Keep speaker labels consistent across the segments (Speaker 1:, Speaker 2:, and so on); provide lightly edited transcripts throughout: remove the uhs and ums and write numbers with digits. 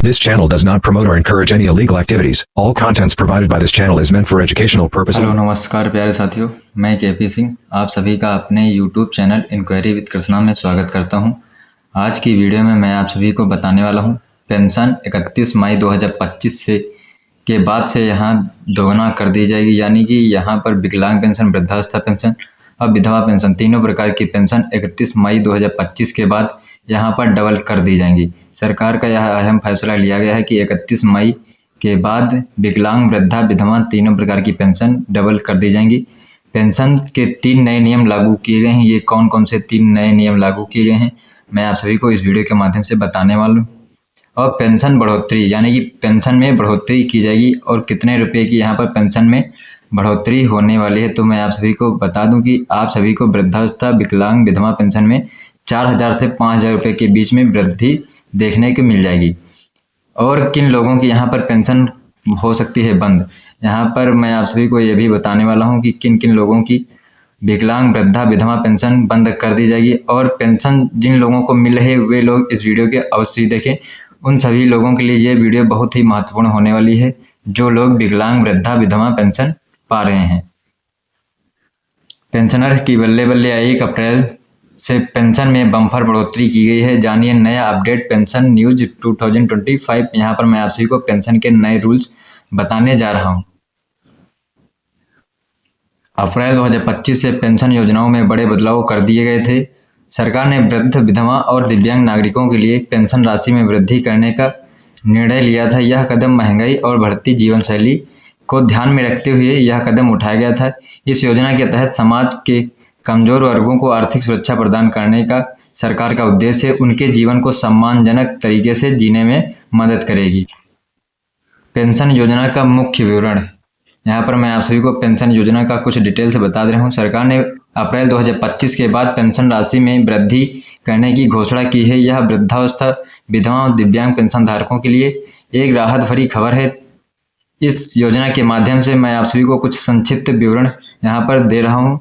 Speaker 1: This channel does not promote or encourage any illegal activities. All contents provided by this channel is meant for educational purposes.
Speaker 2: Hello नमस्कार प्यारे साथियों, मैं KP Singh आप सभी का अपने YouTube channel inquiry with Krishna में स्वागत करता हूं। आज की वीडियो में मैं आप सभी को बताने वाला हूं पेंशन 31 मई 2025 से के बाद से यहां दोगुना कर दी जाएगी, यानी कि यहां पर विकलांग पेंशन, वृद्धावस्था पेंशन और विधवा पेंशन तीनों प्रकार की पेंशन 31 मई 2025 के बाद यहां पर डबल कर दी जाएंगी। सरकार का यह अहम फैसला लिया गया है कि 31 मई के बाद विकलांग, वृद्धा, विधवा तीनों प्रकार की पेंशन डबल कर दी जाएंगी। पेंशन के 3 नए नियम लागू किए गए हैं। ये कौन कौन से 3 नए नियम लागू किए गए हैं मैं आप सभी को इस वीडियो के माध्यम से बताने वाला हूँ। और पेंशन बढ़ोतरी, यानी कि पेंशन में बढ़ोतरी की जाएगी और कितने रुपए की यहाँ पर पेंशन में बढ़ोतरी होने वाली है, तो मैं आप सभी को बता दूं कि आप सभी को वृद्धावस्था, विकलांग, विधवा पेंशन में 4,000 से 5,000 रुपये के बीच में वृद्धि देखने को मिल जाएगी। और किन लोगों की यहाँ पर पेंशन हो सकती है बंद, यहाँ पर मैं आप सभी को ये भी बताने वाला हूँ कि किन किन लोगों की विकलांग, वृद्धा, विधवा पेंशन बंद कर दी जाएगी। और पेंशन जिन लोगों को मिल रही है वे लोग इस वीडियो के अवश्य देखें। उन सभी लोगों के लिए ये वीडियो बहुत ही महत्वपूर्ण होने वाली है जो लोग विकलांग, वृद्धा, विधवा पेंशन पा रहे हैं। पेंशनर की बल्ले बल्ले 1 अप्रैल से पेंशन में बम्पर बढ़ोतरी की गई है। जानिए नया अपडेट पेंशन न्यूज 2025। यहाँ पर मैं आप सभी को पेंशन के नए रूल्स बताने जा रहा हूँ। अप्रैल 2025 से पेंशन योजनाओं में बड़े बदलाव कर दिए गए थे। सरकार ने वृद्ध, विधवा और दिव्यांग नागरिकों के लिए पेंशन राशि में वृद्धि करने का निर्णय लिया था। यह कदम महंगाई और बढ़ती जीवन शैली को ध्यान में रखते हुए यह कदम उठाया गया था। इस योजना के तहत समाज के कमजोर वर्गों को आर्थिक सुरक्षा प्रदान करने का सरकार का उद्देश्य उनके जीवन को सम्मानजनक तरीके से जीने में मदद करेगी। पेंशन योजना का मुख्य विवरण, यहाँ पर मैं आप सभी को पेंशन योजना का कुछ डिटेल से बता दे रहा हूँ। सरकार ने अप्रैल 2025 के बाद पेंशन राशि में वृद्धि करने की घोषणा की है। यह वृद्धावस्था, विधवा और दिव्यांग पेंशन धारकों के लिए एक राहत भरी खबर है। इस योजना के माध्यम से मैं आप सभी को कुछ संक्षिप्त विवरण यहाँ पर दे रहा हूँ।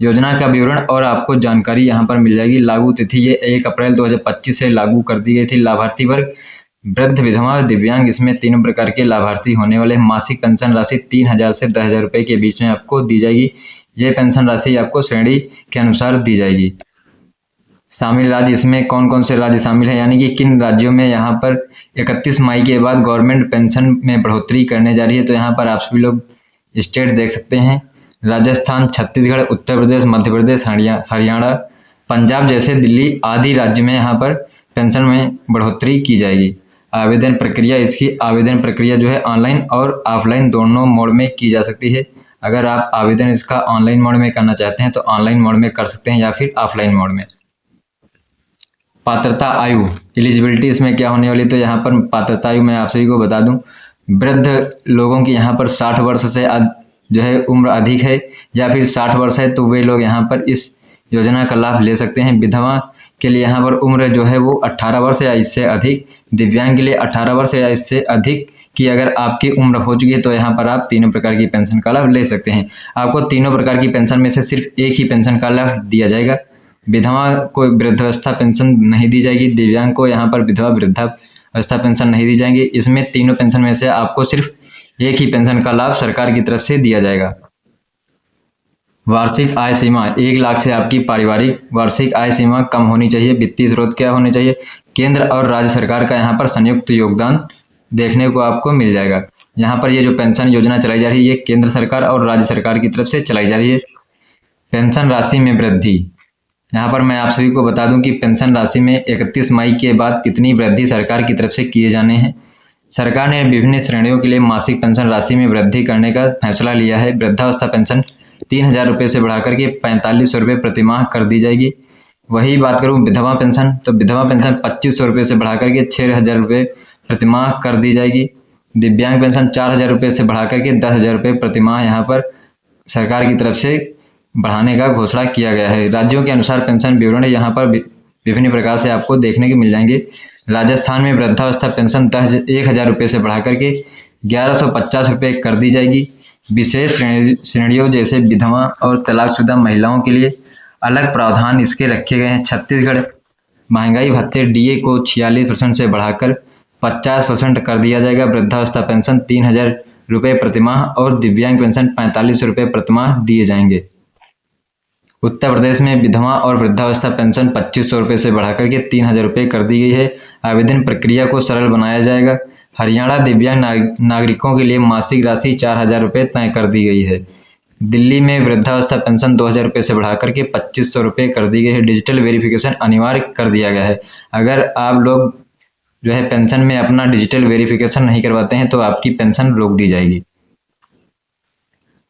Speaker 2: योजना का विवरण और आपको जानकारी यहाँ पर मिल जाएगी। लागू तिथि ये 1 अप्रैल 2025 से लागू कर दी गई थी। लाभार्थी वर्ग वृद्ध, विधवा और दिव्यांग, इसमें 3 प्रकार के लाभार्थी होने वाले। मासिक पेंशन राशि 3,000 से 10,000 रुपये के बीच में आपको दी जाएगी। ये पेंशन राशि आपको श्रेणी के अनुसार दी जाएगी। शामिल राज्य, इसमें कौन कौन से राज्य शामिल है, यानी कि किन राज्यों में यहाँ पर 31 मई के बाद गवर्नमेंट पेंशन में बढ़ोतरी करने जा रही है, तो यहाँ पर आप सभी लोग स्टेट देख सकते हैं। राजस्थान, छत्तीसगढ़, उत्तर प्रदेश, मध्य प्रदेश, हरियाणा, पंजाब जैसे दिल्ली आदि राज्य में यहाँ पर पेंशन में बढ़ोतरी की जाएगी। आवेदन प्रक्रिया, इसकी आवेदन प्रक्रिया जो है ऑनलाइन और ऑफलाइन दोनों मोड में की जा सकती है। अगर आप आवेदन इसका ऑनलाइन मोड में करना चाहते हैं तो ऑनलाइन मोड में कर सकते हैं या फिर ऑफलाइन मोड में। पात्रता आयु, एलिजिबिलिटी इसमें क्या होने वाली, तो यहाँ पर पात्रता आयु मैं आप सभी को बता दूं, वृद्ध लोगों की यहाँ पर 60 वर्ष से जो है उम्र अधिक है या फिर 60 वर्ष है तो वे लोग यहाँ पर इस योजना का लाभ ले सकते हैं। विधवा के लिए यहाँ पर उम्र जो है वो 18 वर्ष या इससे अधिक, दिव्यांग के लिए 18 वर्ष या इससे अधिक की अगर आपकी उम्र हो चुकी है तो यहाँ पर आप तीनों प्रकार की पेंशन का लाभ ले सकते हैं। आपको तीनों प्रकार की पेंशन में से सिर्फ एक ही पेंशन का लाभ दिया जाएगा। विधवा को वृद्धावस्था पेंशन नहीं दी जाएगी, दिव्यांग को यहाँ पर विधवा वृद्धावस्था पेंशन नहीं दी जाएगी। इसमें तीनों पेंशन में से आपको सिर्फ एक ही पेंशन का लाभ सरकार की तरफ से दिया जाएगा। वार्षिक आय सीमा 1 लाख से आपकी पारिवारिक वार्षिक आय सीमा कम होनी चाहिए। वित्तीय स्रोत क्या होने चाहिए, केंद्र और राज्य सरकार का यहाँ पर संयुक्त योगदान देखने को आपको मिल जाएगा। यहाँ पर ये जो पेंशन योजना चलाई जा रही है ये केंद्र सरकार और राज्य सरकार की तरफ से चलाई जा रही है। पेंशन राशि में वृद्धि, यहाँ पर मैं आप सभी को बता दूं कि पेंशन राशि में 31 मई के बाद कितनी वृद्धि सरकार की तरफ से किए जाने हैं। सरकार ने विभिन्न श्रेणियों के लिए मासिक पेंशन राशि में वृद्धि करने का फैसला लिया है। वृद्धावस्था पेंशन 3,000 रुपये से बढ़ाकर के 4,500 रुपये प्रतिमाह कर दी जाएगी। वही बात करूं विधवा पेंशन, तो विधवा पेंशन 2,500 रुपये से बढ़ाकर के 6,000 रुपये प्रतिमाह कर दी जाएगी। दिव्यांग पेंशन 4,000 रुपये से बढ़ाकर के 10,000 रुपये प्रतिमाह यहाँ पर सरकार की तरफ से बढ़ाने का घोषणा किया गया है। राज्यों के अनुसार पेंशन विवरण यहाँ पर विभिन्न प्रकार से आपको देखने को मिल जाएंगे। राजस्थान में वृद्धावस्था पेंशन 1,000 रुपये से बढ़ाकर के 1,150 रुपये कर दी जाएगी। विशेष श्रेणियों जैसे विधवा और तलाकशुदा महिलाओं के लिए अलग प्रावधान इसके रखे गए हैं। छत्तीसगढ़ महंगाई भत्ते डीए को 46% से बढ़ाकर 50% कर दिया जाएगा। वृद्धावस्था पेंशन 3,000 रुपये प्रतिमाह और दिव्यांग पेंशन 45 रुपये प्रतिमाह दिए जाएंगे। उत्तर प्रदेश में विधवा और वृद्धावस्था पेंशन 2,500 रुपये से बढ़ाकर के 3,000 रुपये कर दी गई है। आवेदन प्रक्रिया को सरल बनाया जाएगा। हरियाणा दिव्यांग नागरिकों के लिए मासिक राशि 4,000 रुपये तय कर दी गई है। दिल्ली में वृद्धावस्था पेंशन 2,000 रुपये से बढ़ाकर के 2,500 रुपये कर दी गई है। डिजिटल वेरिफिकेशन अनिवार्य कर दिया गया है। अगर आप लोग जो है पेंशन में अपना डिजिटल वेरिफिकेशन नहीं करवाते हैं तो आपकी पेंशन रोक दी जाएगी।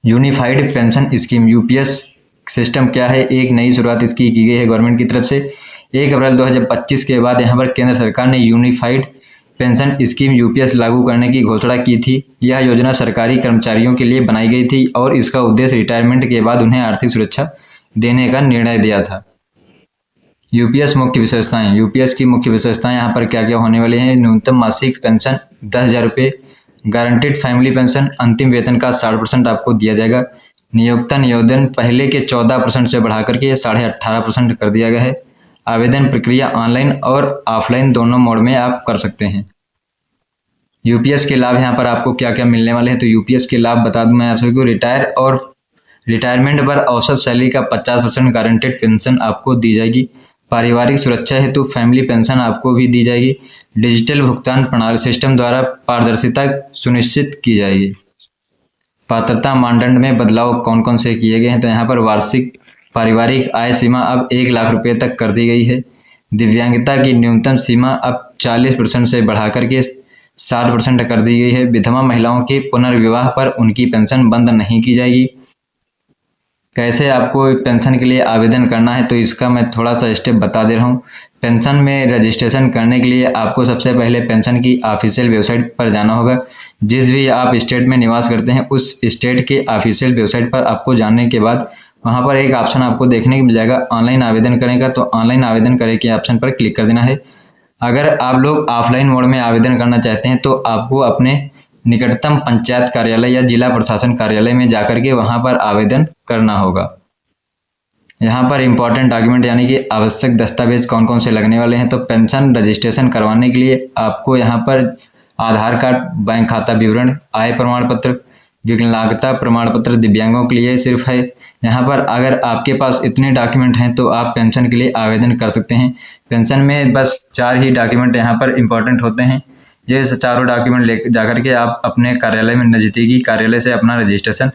Speaker 2: Unified pension scheme UPS system क्या है? एक नई शुरुआत इसकी की गई है गवर्नमेंट की तरफ से। 1 अप्रैल 2025 के बाद यहाँ पर केंद्र सरकार ने यूनिफाइड पेंशन स्कीम यूपीएस लागू करने की घोषणा की थी। यह योजना सरकारी कर्मचारियों के लिए बनाई गई थी और इसका उद्देश्य रिटायरमेंट के बाद उन्हें आर्थिक सुरक्षा देने का निर्णय दिया था। यूपीएस मुख्य विशेषताएं। यूपीएस की मुख्य विशेषताएं यहाँ पर क्या क्या होने वाले हैं? न्यूनतम मासिक पेंशन 10,000 रुपये, गारंटेड फैमिली पेंशन, अंतिम वेतन का 60% आपको दिया जाएगा। नियोक्ता नियोजन पहले के 14% से बढ़ाकर के 18.5% कर दिया गया है। आवेदन प्रक्रिया ऑनलाइन और ऑफलाइन दोनों मोड में आप कर सकते हैं। यूपीएस के लाभ यहाँ पर आपको क्या क्या मिलने वाले हैं? तो यूपीएस के लाभ बता दूं मैं आप सभी को। रिटायरमेंट पर औसत सैलरी का 50% गारंटेड पेंशन आपको दी जाएगी। पारिवारिक सुरक्षा हेतु फैमिली पेंशन आपको भी दी जाएगी। डिजिटल भुगतान प्रणाली सिस्टम द्वारा पारदर्शिता सुनिश्चित की जाएगी। पात्रता मानदंड में बदलाव कौन कौन से किए गए हैं? तो यहाँ पर वार्षिक पारिवारिक आय सीमा अब 1 लाख रुपये तक कर दी गई है। दिव्यांगता की न्यूनतम सीमा अब 40% से बढ़ाकर के 60% कर दी गई है। विधवा महिलाओं के पुनर्विवाह पर उनकी पेंशन बंद नहीं की जाएगी। कैसे आपको पेंशन के लिए आवेदन करना है तो इसका मैं थोड़ा सा स्टेप बता दे रहा हूँ। पेंशन में रजिस्ट्रेशन करने के लिए आपको सबसे पहले पेंशन की ऑफिशियल वेबसाइट पर जाना होगा। जिस भी आप स्टेट में निवास करते हैं उस स्टेट के ऑफिशियल वेबसाइट पर आपको जाने के बाद वहाँ पर एक ऑप्शन आपको देखने को मिल जाएगा ऑनलाइन आवेदन करें का। तो ऑनलाइन आवेदन करें के ऑप्शन पर क्लिक कर देना है। अगर आप लोग ऑफलाइन मोड में आवेदन करना चाहते हैं तो आपको अपने निकटतम पंचायत कार्यालय या जिला प्रशासन कार्यालय में जाकर के वहाँ पर आवेदन करना होगा। यहाँ पर इम्पॉर्टेंट डॉक्यूमेंट यानी कि आवश्यक दस्तावेज कौन कौन से लगने वाले हैं? तो पेंशन रजिस्ट्रेशन करवाने के लिए आपको यहाँ पर आधार कार्ड, बैंक खाता विवरण, आय प्रमाण पत्र, विकलांगता प्रमाण पत्र दिव्यांगों के लिए सिर्फ है। यहाँ पर अगर आपके पास इतने डॉक्यूमेंट हैं तो आप पेंशन के लिए आवेदन कर सकते हैं। पेंशन में बस 4 ही डॉक्यूमेंट यहाँ पर इम्पॉर्टेंट होते हैं। ये चारों डॉक्यूमेंट ले जाकर के आप अपने कार्यालय में नज़दीकी कार्यालय से अपना रजिस्ट्रेशन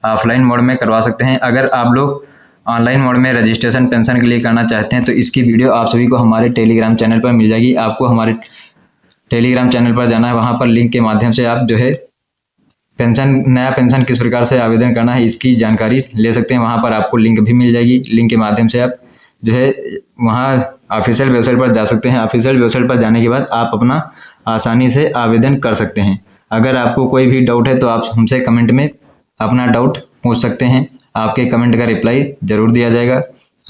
Speaker 2: ऑफलाइन मोड में करवा सकते हैं। अगर आप लोग ऑनलाइन मोड में रजिस्ट्रेशन पेंशन के लिए करना चाहते हैं तो इसकी वीडियो आप सभी को हमारे टेलीग्राम चैनल पर मिल जाएगी। आपको हमारे टेलीग्राम चैनल पर जाना है, वहाँ पर लिंक के माध्यम से आप जो है नया पेंशन किस प्रकार से आवेदन करना है इसकी जानकारी ले सकते हैं। वहाँ पर आपको लिंक भी मिल जाएगी। लिंक के माध्यम से आप जो है वहाँ ऑफिशियल वेबसाइट पर जा सकते हैं। ऑफिशियल वेबसाइट पर जाने के बाद आप अपना आसानी से आवेदन कर सकते हैं। अगर आपको कोई भी डाउट है तो आप हमसे कमेंट में अपना डाउट पूछ सकते हैं। आपके कमेंट का रिप्लाई ज़रूर दिया जाएगा।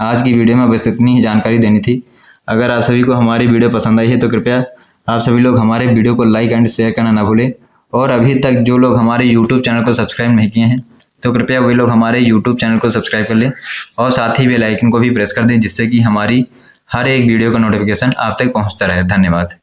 Speaker 2: आज की वीडियो में बस इतनी ही जानकारी देनी थी। अगर आप सभी को हमारी वीडियो पसंद आई है तो कृपया आप सभी लोग हमारे वीडियो को लाइक एंड शेयर करना ना भूलें। और अभी तक जो लोग हमारे YouTube चैनल को सब्सक्राइब नहीं किए हैं तो कृपया वे लोग हमारे YouTube चैनल को सब्सक्राइब कर लें और साथ ही बेल आइकन को भी प्रेस कर दें, जिससे कि हमारी हर एक वीडियो का नोटिफिकेशन आप तक पहुंचता रहे। धन्यवाद।